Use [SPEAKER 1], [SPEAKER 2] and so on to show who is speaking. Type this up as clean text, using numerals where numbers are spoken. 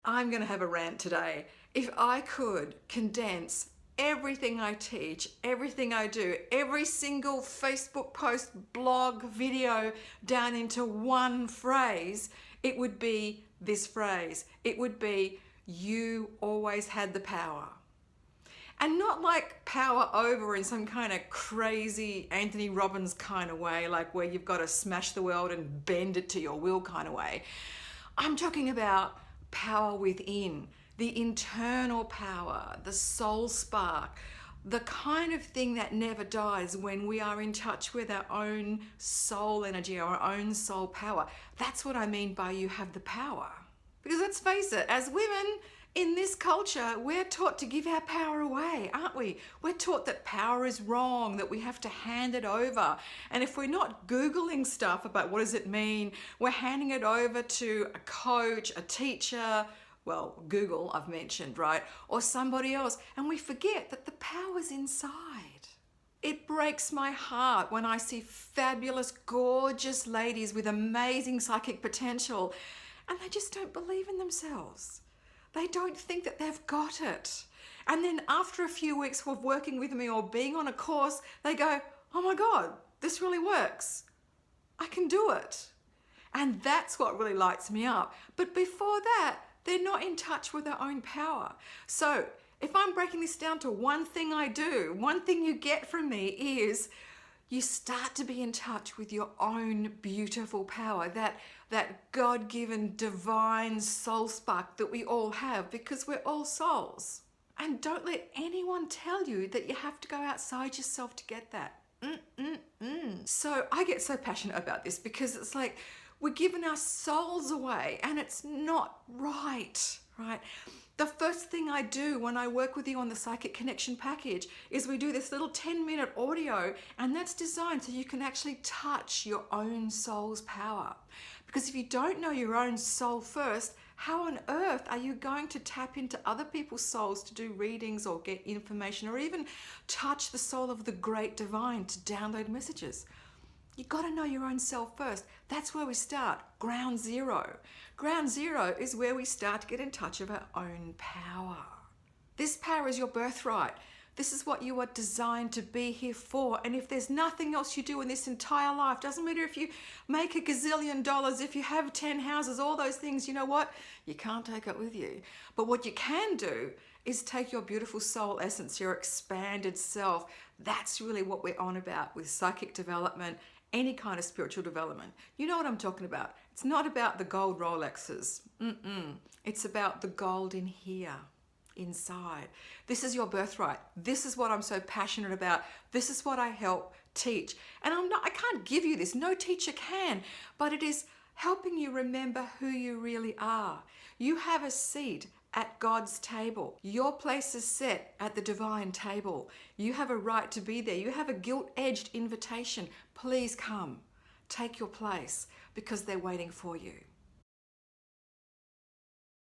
[SPEAKER 1] I'm going to have a rant today. If I could condense everything I teach, everything I do, every single Facebook post, blog, video down into one phrase, it would be this phrase. It would be, you always had the power. And not like power over in some kind of crazy Anthony Robbins kind of way, like where you've got to smash the world and bend it to your will kind of way. I'm talking about power within, the internal power, the soul spark, the kind of thing that never dies when we are in touch with our own soul energy, our own soul power. That's what I mean by you have the power. Because let's face it, as women in this culture, we're taught to give our power away, aren't we? We're taught that power is wrong, that we have to hand it over. And if we're not Googling stuff about what does it mean, we're handing it over to a coach, a teacher, well, Google I've mentioned, right? Or somebody else. And we forget that the power's inside. It breaks my heart when I see fabulous, gorgeous ladies with amazing psychic potential and they just don't believe in themselves. They don't think that they've got it. And then after a few weeks of working with me or being on a course, they go, oh my God, this really works. I can do it. And that's what really lights me up. But before that, they're not in touch with their own power. So if I'm breaking this down to one thing I do, one thing you get from me is you start to be in touch with your own beautiful power, that God-given divine soul spark that we all have, because we're all souls. And don't let anyone tell you that you have to go outside yourself to get that. So I get so passionate about this because it's like we're giving our souls away and it's not right, right? The first thing I do when I work with you on the Psychic Connection package is we do this little 10-minute audio, and that's designed so you can actually touch your own soul's power. Because if you don't know your own soul first, how on earth are you going to tap into other people's souls to do readings or get information or even touch the soul of the great divine to download messages? You got to know your own self first. That's where we start, ground zero. Ground zero is where we start to get in touch with our own power. This power is your birthright. This is what you are designed to be here for. And if there's nothing else you do in this entire life, doesn't matter if you make $1 gazillion, if you have 10 houses, all those things, you know what? You can't take it with you. But what you can do is take your beautiful soul essence, your expanded self. That's really what we're on about with psychic development, any kind of spiritual development. You know what I'm talking about. It's not about the gold Rolexes. It's about the gold in here, inside. This is your birthright. This is what I'm so passionate about. This is what I help teach. And I can't give you this. No teacher can. But it is helping you remember who you really are. You have a seat at God's table. Your place is set at the divine table. You have a right to be there. You have a gilt-edged invitation. Please come. Take your place because they're waiting for you.